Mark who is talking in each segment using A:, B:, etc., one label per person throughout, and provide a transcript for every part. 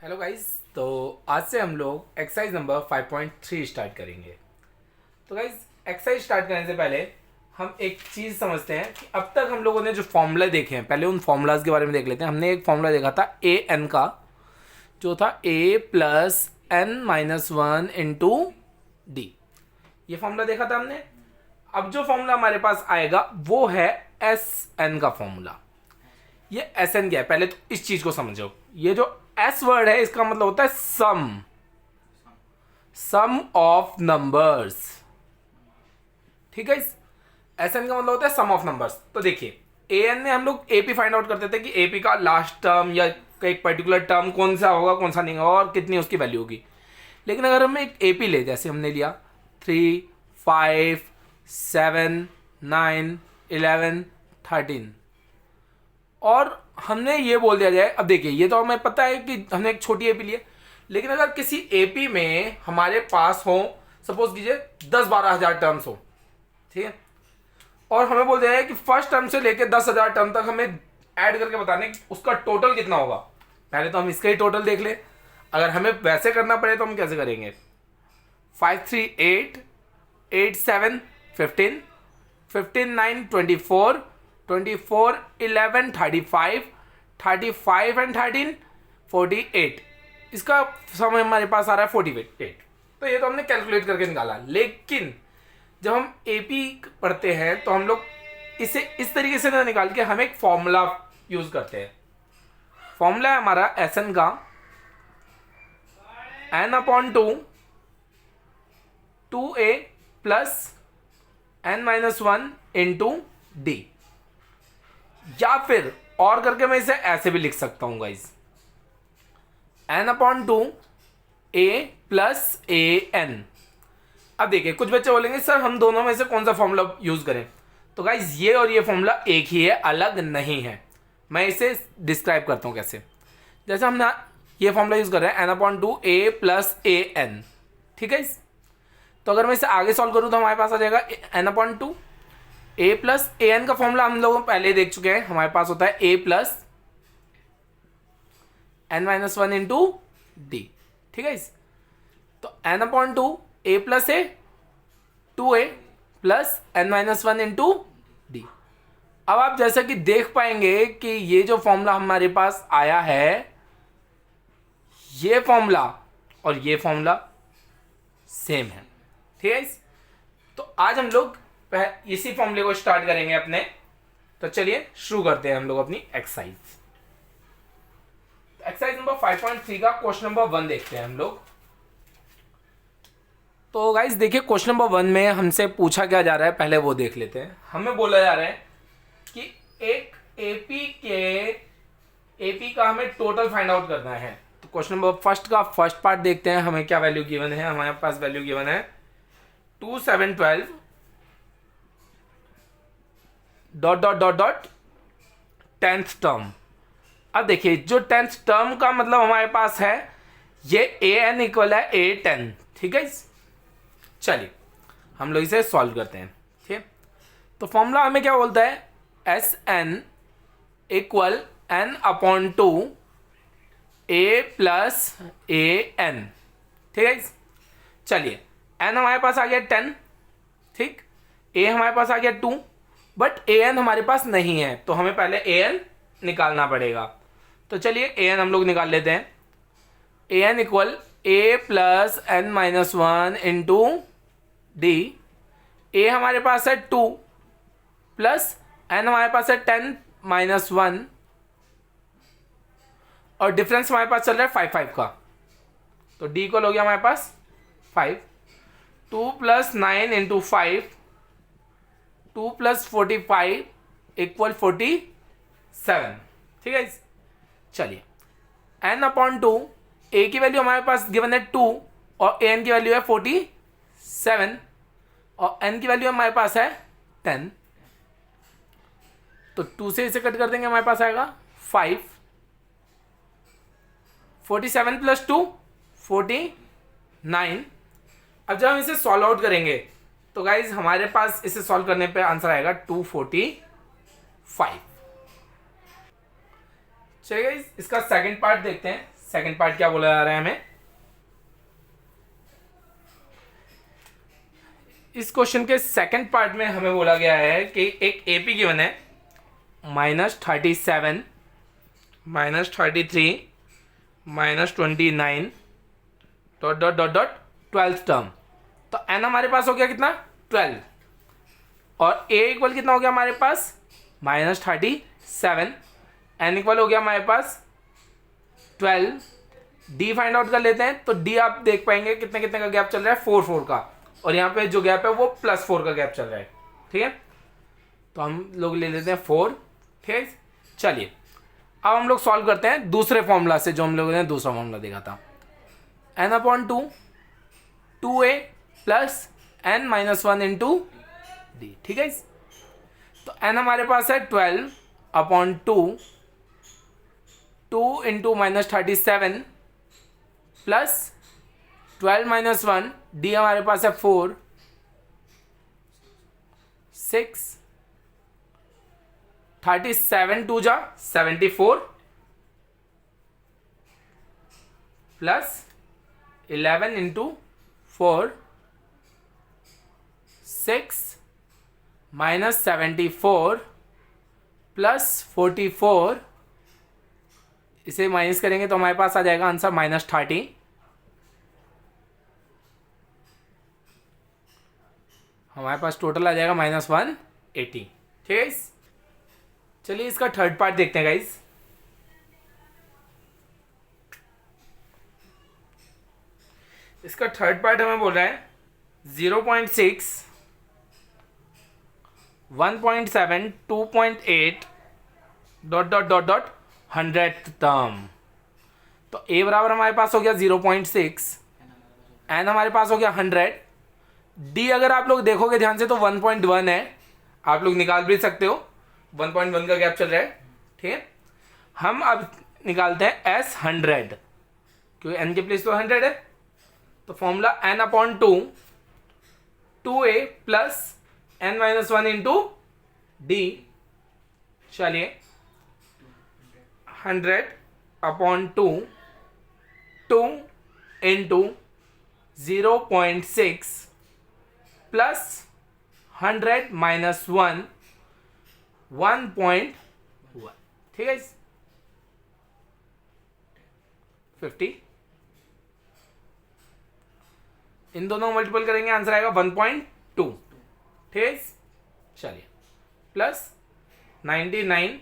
A: Hello guys. तो आज से हम लोग एक्सरसाइज नंबर 5.3 स्टार्ट करेंगे। तो गाइस एक्सरसाइज स्टार्ट करने से पहले हम एक चीज़ समझते हैं कि अब तक हम लोगों ने जो फॉर्मूला देखे हैं, पहले उन फॉर्मूलाज के बारे में देख लेते हैं। हमने एक फॉर्मूला देखा था ए एन का, जो था a plus n minus one into d. ये फॉर्मूला देखा था हमने। अब जो फॉर्मूला हमारे पास आएगा वो है एस एन का फॉर्मूला। ये एस एन क्या है, पहले तो इस चीज़ को समझो। ये जो एस वर्ड है इसका मतलब होता है सम ऑफ नंबर्स। ठीक है, एस एन का मतलब होता है सम ऑफ नंबर्स। तो देखिए ए एन में हम लोग एपी फाइंड आउट करते थे कि एपी का लास्ट टर्म या एक पर्टिकुलर टर्म कौन सा होगा कौन सा नहीं होगा और कितनी उसकी वैल्यू होगी। लेकिन अगर हम एक एपी ले, जैसे हमने लिया 3, 5, 7, 9, 11, 13 और हमने ये बोल दिया जाए, अब देखिए ये तो हमें पता है कि हमने एक छोटी एपी ली है, लेकिन अगर किसी एपी में हमारे पास हो, सपोज कीजिए 10-12 हज़ार टर्म्स हो, ठीक है, और हमें बोल दिया है कि फर्स्ट टर्म से लेकर 10,000 टर्म तक हमें ऐड करके बताने कि उसका टोटल कितना होगा। पहले तो हम इसका ही टोटल देख ले। अगर हमें वैसे करना पड़े तो हम कैसे करेंगे? 5, 3, 8, 8, 7, 15, 15, 9, 24, 24, 11, 35, 35 एंड 13, 48। इसका समय हमारे पास आ रहा है 48। तो ये तो हमने कैलकुलेट करके निकाला। लेकिन जब हम एपी पढ़ते हैं तो हम लोग इसे इस तरीके से ना निकाल के हम एक फॉर्मूला यूज करते हैं। फॉर्मूला है हमारा एस एन का n/2 2a plus n-1 into D. या फिर और करके मैं इसे ऐसे भी लिख सकता हूं guys, n/2 a plus a n. अब देखिए कुछ बच्चे बोलेंगे सर हम दोनों में से कौन सा फॉर्मूला यूज करें। तो गाइज ये और ये फॉर्मूला एक ही है, अलग नहीं है। मैं इसे डिस्क्राइब करता हूं कैसे। जैसे हम ना ये फॉर्मूला यूज कर रहे हैं n/2 a plus a n, ठीक है। तो अगर मैं इसे आगे सॉल्व करूं तो हमारे पास आ जाएगा n/2 a plus a n का फॉर्मूला हम लोग पहले देख चुके हैं। हमारे पास होता है a plus n-1 into D, ठीक है। तो n/2 a plus A 2a plus n-1 into D. अब आप जैसा कि देख पाएंगे कि ये जो फॉर्मूला हमारे पास आया है, ये फॉर्मूला और ये फॉर्मूला सेम है, ठीक है। तो आज हम लोग इसी फॉर्मूले को स्टार्ट करेंगे अपने। तो चलिए शुरू करते हैं हम लोग अपनी एक्सरसाइज। एक्सरसाइज नंबर 5.3 का क्वेश्चन नंबर 1 देखते हैं हम लोग। तो गाइस देखिए क्वेश्चन नंबर 1 में हमसे पूछा क्या जा रहा है, पहले वो देख लेते हैं। हमें बोला जा रहा है कि एक एपी का हमें टोटल फाइंड आउट करना है। तो क्वेश्चन नंबर फर्स्ट का फर्स्ट पार्ट देखते हैं। हमें क्या वैल्यू गिवन है? हमारे पास वैल्यू गिवन है 2, 7, 12 dot dot dot dot 10th term. अब देखिए जो 10th टर्म का मतलब हमारे पास है ये ए एन इक्वल है A10, ठीक है। चलिए हम लोग इसे सॉल्व करते हैं, ठीक है। तो फॉर्मूला हमें क्या बोलता है? S n equal n/2 a plus a n, ठीक है। चलिए n हमारे पास आ गया 10, ठीक। a हमारे पास आ गया 2, बट ए एन हमारे पास नहीं है, तो हमें पहले ए एन निकालना पड़ेगा। तो चलिए ए एन हम लोग निकाल लेते हैं। A n equal a plus n-1 into d. A हमारे पास है 2 प्लस n हमारे पास है 10-1 और डिफरेंस हमारे पास चल रहा है 5 का। तो डी इक्वल हो गया हमारे पास 5। 2 प्लस 9 इंटू 5, 2 प्लस 45 इक्वल 47, ठीक है। चलिए n/2 a की वैल्यू हमारे पास गिवन है 2 और ए एन की वैल्यू है 47 और n की वैल्यू हमारे पास है 10। तो 2 से इसे कट कर देंगे, हमारे पास आएगा 5। 47 प्लस 2 49। अब जब हम इसे सॉल्व आउट करेंगे तो गाइज हमारे पास इसे सॉल्व करने पे आंसर आएगा 245। चलिए गाइज इसका सेकंड पार्ट देखते हैं। सेकंड पार्ट क्या बोला जा रहा है हमें, इस क्वेश्चन के सेकंड पार्ट में हमें बोला गया है कि एक एपी गिवन है -37 -33 -29 dot dot dot dot 12th term. तो एन हमारे पास हो गया कितना 12 और ए इक्वल कितना हो गया हमारे पास -37, एन इक्वल हो गया हमारे पास 12। डी फाइंड आउट कर लेते हैं। तो डी आप देख पाएंगे कितने कितने का गैप चल रहा है 4 4 का, और यहाँ पे जो गैप है वो +4 का गैप चल रहा है। ठीक है, तो हम लोग ले लेते हैं 4। ठीक है, चलिए अब हम लोग सॉल्व करते हैं दूसरे फॉर्मूला से, जो हम लोगों ने दूसरा फॉर्मूला देखा था, n/2 2a plus n-1 into D. ठीक है, तो n हमारे पास है 12/2 2 इंटू -37 प्लस 12 - 1 डी हमारे पास है 4 6 37 2 जा 74 प्लस 11 इंटू 4 6 -74 प्लस 44, इसे माइनस करेंगे तो हमारे पास आ जाएगा आंसर -30। हमारे पास टोटल आ जाएगा -180। ठीक है, चलिए इसका थर्ड पार्ट देखते हैं गाइस। इसका थर्ड पार्ट हमें बोल रहा है 0.6 1.7 2.8 dot dot dot dot 100th term. तो ए बराबर हमारे पास हो गया 0.6, एन हमारे पास हो गया 100, डी अगर आप लोग देखोगे ध्यान से तो 1.1 है, आप लोग निकाल भी सकते हो, 1.1 का गैप चल रहा है। ठीक है, हम अब निकालते हैं एस 100, क्योंकि एन के प्लेस तो 100 है। तो formula n/2 2a plus n-1 into D. चलिए 100/2 2 इंटू 0.6 प्लस 100 - 1 1.1। ठीक है, 50, इन दोनों को मल्टीपल करेंगे आंसर आएगा 1.2। ठीक है, चलिए प्लस 99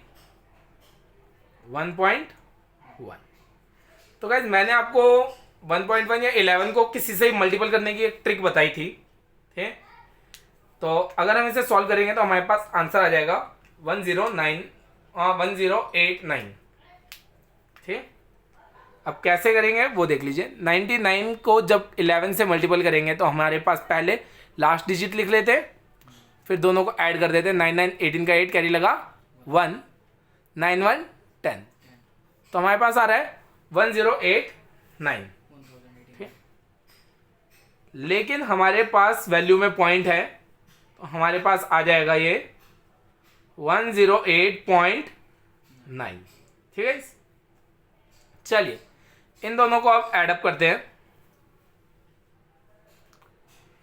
A: 1.1। तो गाइज मैंने आपको 1.1 या 11 को किसी से मल्टीपल करने की एक ट्रिक बताई थी। ठीक है, तो अगर हम इसे सॉल्व करेंगे तो हमारे पास आंसर आ जाएगा 1089। ठीक है, अब कैसे करेंगे वो देख लीजिए। 99 को जब 11 से मल्टीपल करेंगे तो हमारे पास पहले लास्ट डिजिट लिख लेते, फिर दोनों को ऐड कर देते। 9 9 18 का 8 कैरी लगा 1 9 1 10, तो हमारे पास आ रहा है 1089। ठीक, लेकिन हमारे पास वैल्यू में पॉइंट है, तो हमारे पास आ जाएगा ये 108.9। ठीक है, चलिए इन दोनों को अब ऐडअप करते हैं।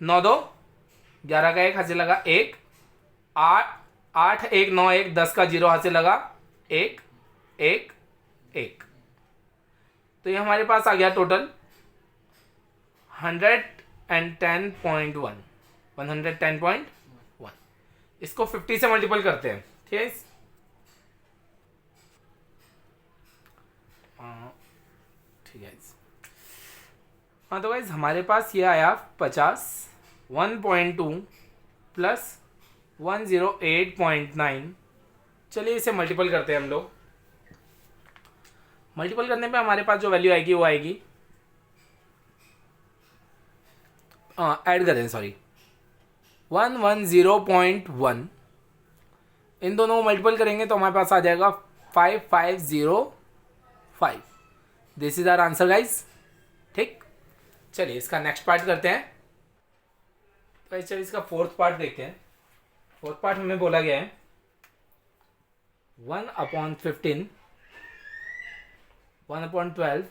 A: 9 2 11 का 1 हाथ से लगा 1, 8 1 9 1 10 का 0 हाथ से लगा 1 1 1। तो ये हमारे पास आ गया टोटल 110.1 110.1। इसको 50 से मल्टीपल करते हैं। ठीक है, ठीक है। हाँ तो गाइज हमारे पास ये आया 50 1.2 प्लस 108.9। चलिए इसे मल्टीपल करते हैं हम लोग। मल्टीपल करने पे हमारे पास जो वैल्यू आएगी वो आएगी, ऐड कर दें, सॉरी 110.1। इन दोनों को मल्टीपल करेंगे तो हमारे पास आ जाएगा 5505। This is our answer guys. ठीक, चलिए इसका नेक्स्ट पार्ट करते हैं। तो चलिए इसका फोर्थ पार्ट देखते हैं। फोर्थ पार्ट हमें बोला गया है 1/15 1/12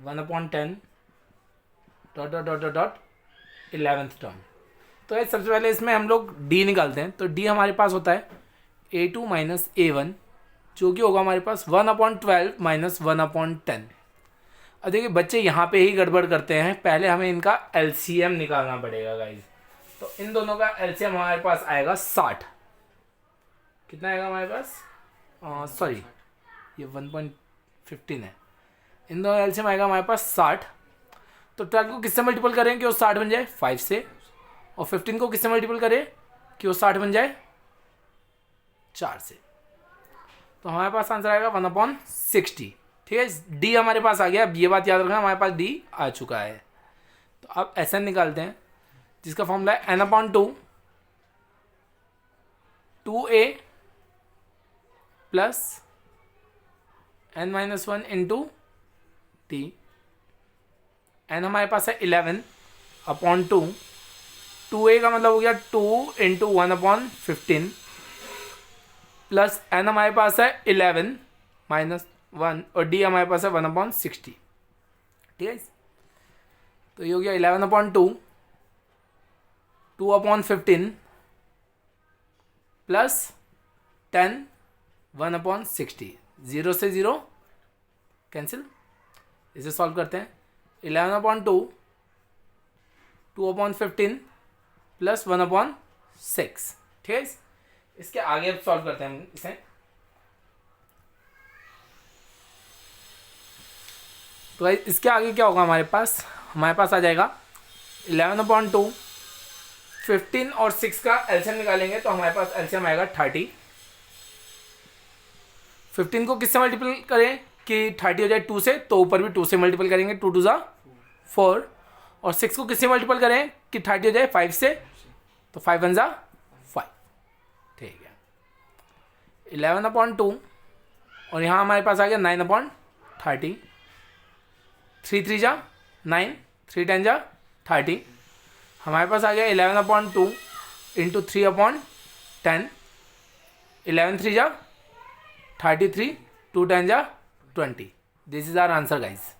A: 1/10 dot dot dot dot dot 11th term. तो ये सबसे पहले इसमें हम लोग डी निकालते हैं। तो डी हमारे पास होता है A2 माइनस A1, जो कि होगा हमारे पास 1/12 माइनस 1/10। अब देखिए बच्चे यहाँ पे ही गड़बड़ करते हैं, पहले हमें इनका एलसीएम निकालना पड़ेगा गाइज। तो इन दोनों का एलसीएम हमारे पास आएगा 60। कितना आएगा हमारे पास, सॉरी ये 1.15 है। इन दोनों एलसीएम आएगा हमारे पास 60। तो 12 को किससे मल्टीपल करें कि वो 60 बन जाए, 5 से। और 15 को किससे मल्टीपल करें कि वो 60 बन जाए, 4 से। तो हमारे पास आंसर आएगा 1/60। ठीक है, डी हमारे पास आ गया। अब ये बात याद रखना, हमारे पास डी आ चुका है। तो अब एस एन निकालते हैं, जिसका फॉर्मूला है n/2 2a plus n-1 into T. N हमारे पास है 11/2। 2a का मतलब हो गया 2 इंटू 1/15 प्लस n हमारे पास है 11 माइनस 1 और d हमारे पास है 1/60। ठीक है, तो ये हो गया 11/2 2/15 प्लस 10 1/60। 0 से 0 कैंसिल। इसे सॉल्व करते हैं। 11/2 2/15 प्लस 1/6। ठीक है, इसके आगे अब सॉल्व करते हैं हम इसे। तो इसके आगे क्या होगा हमारे पास आ जाएगा 11/2 15 और 6 का एलसीएम निकालेंगे तो हमारे पास एलसीएम आएगा 30। 15 को किससे मल्टीपल करें कि 30 हो जाए 2 से, तो ऊपर भी 2 से मल्टीपल करेंगे, 2 2 4। और 6 को किससे मल्टीपल करें कि 30 हो जाए 5 से, तो 5 1 5। ठीक है, 11/2 और यहाँ हमारे पास आ गया 9/30। 3 3 9, 3 10 30। हमारे पास आ गया 11/2 into 3/10। 11 3 33, 2 10 20। This is our answer guys.